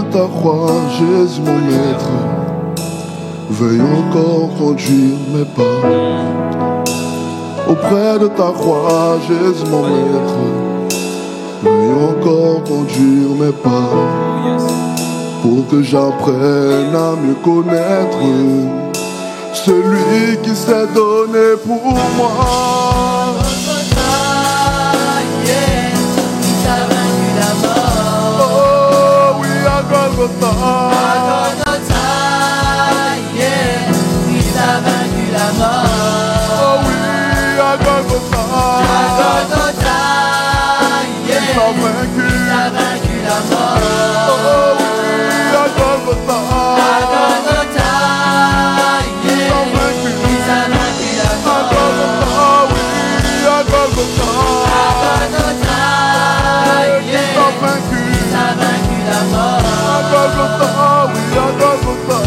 de ta croix, Jésus mon maître, veuille encore conduire mes pas. Auprès de ta croix, Jésus mon maître, veuille encore conduire mes pas. Pour que j'apprenne à mieux connaître celui qui s'est donné pour moi. Golgotha, yeah, il a vaincu la mort. Oh oui, à Golgotha, yeah, il a vaincu la mort. Oh oui, à Golgotha, yeah, il a vaincu la mort. Oui, à Golgotha, yeah, il a vaincu la mort. Golgotha, oui, à Golgotha, yeah, il a vaincu la mort. Golgotha, oui, à Golgotha,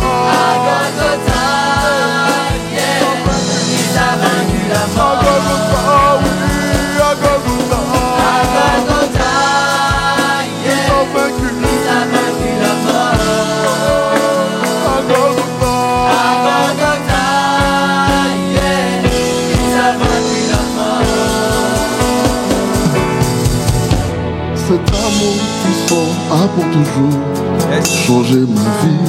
yeah, il a vaincu la mort. Golgotha, yeah, il a vaincu la mort. Cet amour puissant a pour toujours changer ma vie.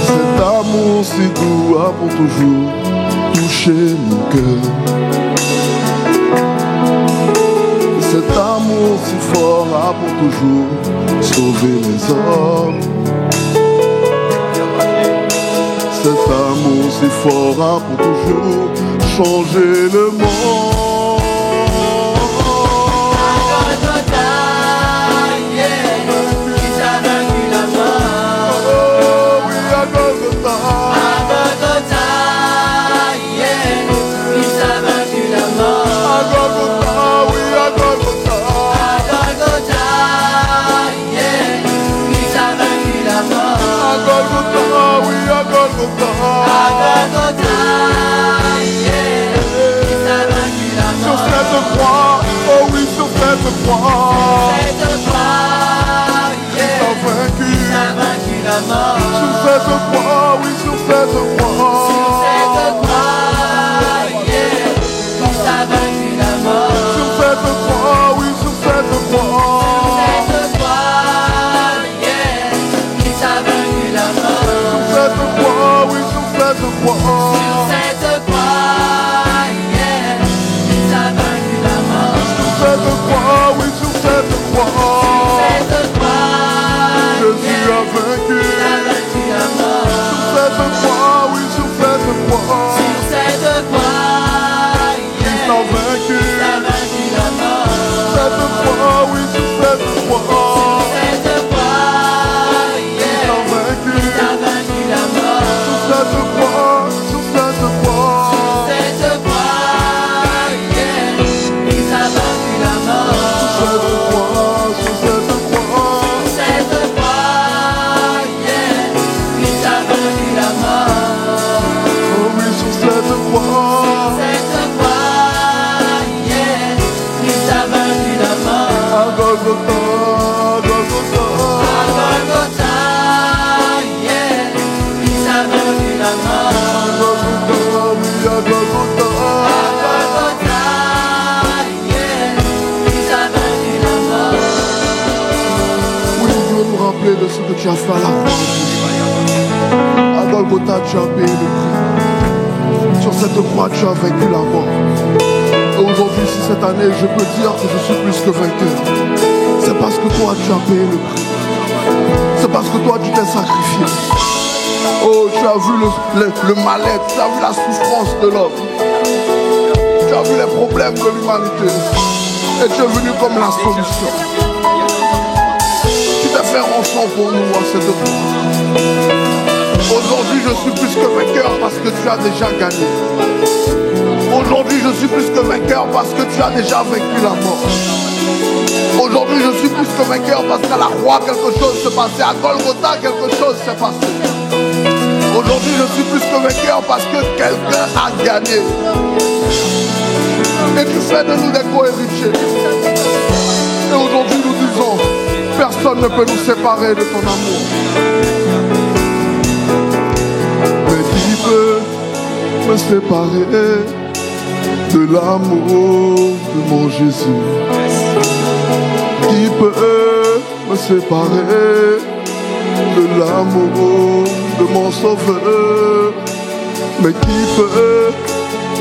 Cet amour si doux a pour toujours touché mon cœur. Cet amour si fort a pour toujours sauvé les hommes. Cet amour si fort a pour toujours changer le monde. De ce que tu as fait à la croix. À Golgotha, tu as payé le prix. Sur cette croix, tu as vaincu la mort. Et aujourd'hui, si cette année, je peux dire que je suis plus que vainqueur, c'est parce que toi, tu as payé le prix. C'est parce que toi, tu t'es sacrifié. Oh, tu as vu le mal-être, tu as vu la souffrance de l'homme. Tu as vu les problèmes de l'humanité. Et tu es venu comme la solution. Fait rançon pour nous à cette croix. Aujourd'hui je suis plus que vainqueur parce que tu as déjà gagné. Aujourd'hui je suis plus que vainqueur parce que tu as déjà vaincu la mort. Aujourd'hui je suis plus que vainqueur parce qu'à la croix quelque chose s'est passé. À Golgotha quelque chose s'est passé. Aujourd'hui je suis plus que vainqueur parce que quelqu'un a gagné. Et tu fais de nous des co-héritiers. Et aujourd'hui nous disons Personne ne peut nous séparer de ton amour. Mais qui peut me séparer de l'amour de mon Jésus? Qui peut me séparer de l'amour de mon Sauveur? Mais qui peut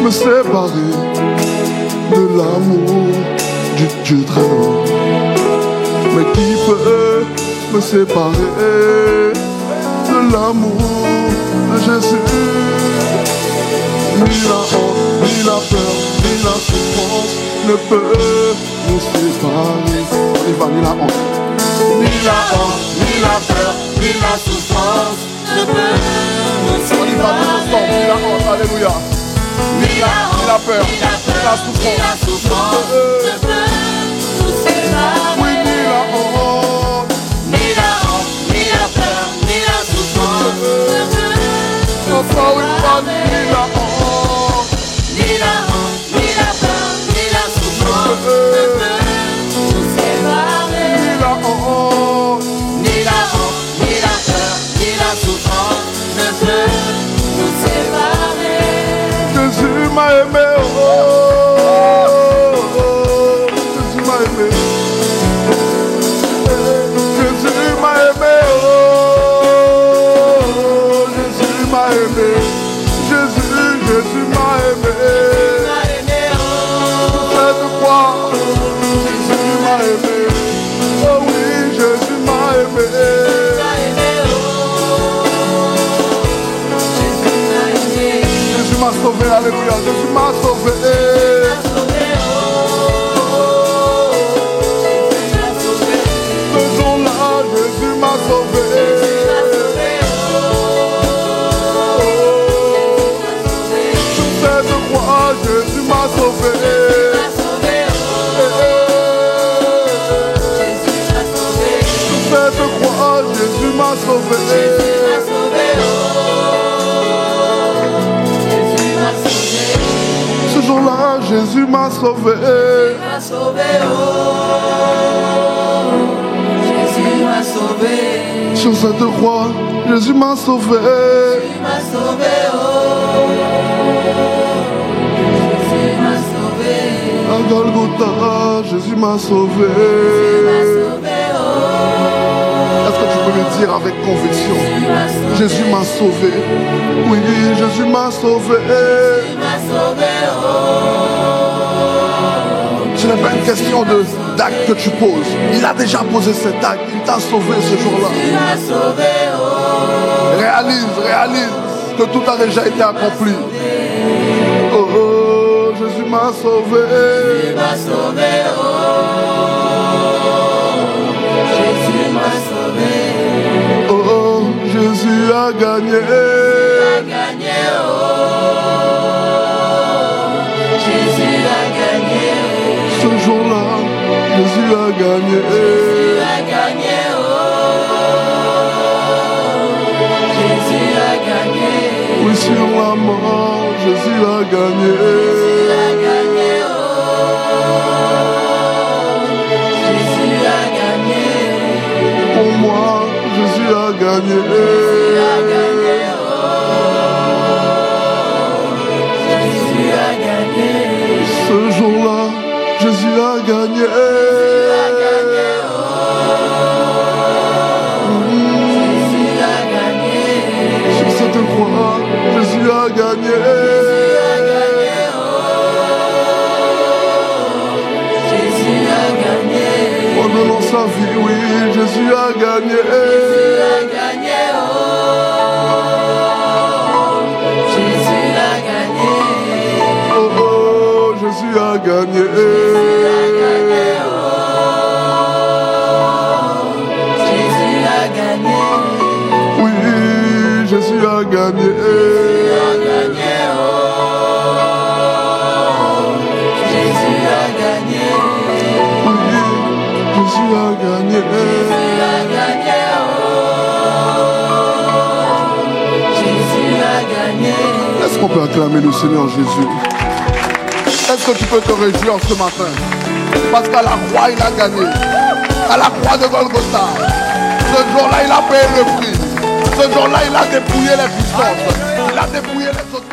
me séparer de l'amour du Dieu très haut? Mais qui peut me séparer de l'amour de Jésus? Ni la honte, ni la peur, ni la souffrance ne peut nous séparer. On y va, ni la honte. Ni la honte, ni la peur, ni la souffrance ne peut nous séparer. On y va tous ensemble, ni la honte, alléluia. Ni la honte, ni la peur, ni la souffrance ne peut nous séparer. Oui, ni la honte, ni la honte, ni la peur, ni la souffrance ne peut nous séparer. Ni la honte, ni la honte, ni la peur, ni la souffrance ne peut nous séparer. ni la honte, Ni la honte, ni la peur, ni la souffrance ne peut nous séparer. Jésus m'a aimé, Jésus m'a aimé. Jésus m'a aimé, Jésus m'a aimé. Jésus m'a aimé. Cette croix, Jésus m'a aimé. Oh oui, Jésus m'a aimé. Jésus m'a sauvé, alléluia. Jésus m'a sauvé. Ce jour-là, Jésus m'a sauvé. Sur cette croix, Jésus m'a sauvé. Sur cette croix, Jésus m'a sauvé. Ce jour-là, Jésus m'a sauvé. Jésus m'a sauvé. Sur cette croix, Jésus m'a sauvé. Jésus m'a sauvé. Jésus m'a sauvé. À Golgotha, Jésus m'a sauvé. Est-ce que tu peux le dire avec conviction? Jésus m'a sauvé. Oui, Jésus m'a sauvé. Ce n'est pas une question d'acte que tu poses. Il a déjà posé cet acte. Il t'a sauvé ce jour-là. Réalise que tout a déjà été accompli. Oh, oh, Jésus m'a sauvé. Jésus m'a sauvé. Jésus m'a sauvé. Oh, oh, Jésus a gagné. Jésus a gagné. Ce jour-là, Jésus a gagné. Jésus a gagné. Jésus a gagné. Oui, sur la mort, Jésus a gagné. Jésus a gagné. Jésus a gagné. Pour moi, Jésus a gagné. Jésus a gagné. Jésus a gagné. Ce jour-là, Jésus a gagné. Jésus a gagné. Sur cette croix, Jésus a gagné. Jésus a gagné. En donnant sa vie, oui, Jésus a gagné. Jésus a gagné. Jésus a gagné. Oh, oh, Jésus a gagné. Jésus a gagné. Jésus a gagné. Oui, Jésus a gagné. Jésus a gagné. Jésus a gagné. Oui, Jésus a gagné. Jésus a gagné. Jésus a gagné. Est-ce qu'on peut acclamer le Seigneur Jésus? Est-ce que tu peux te réjouir ce matin? Parce qu'à la croix, il a gagné. à la croix de Golgotha. Ce jour-là, il a payé le prix. Ce jour-là, il a dépouillé les puissances. Il a dépouillé les autorités.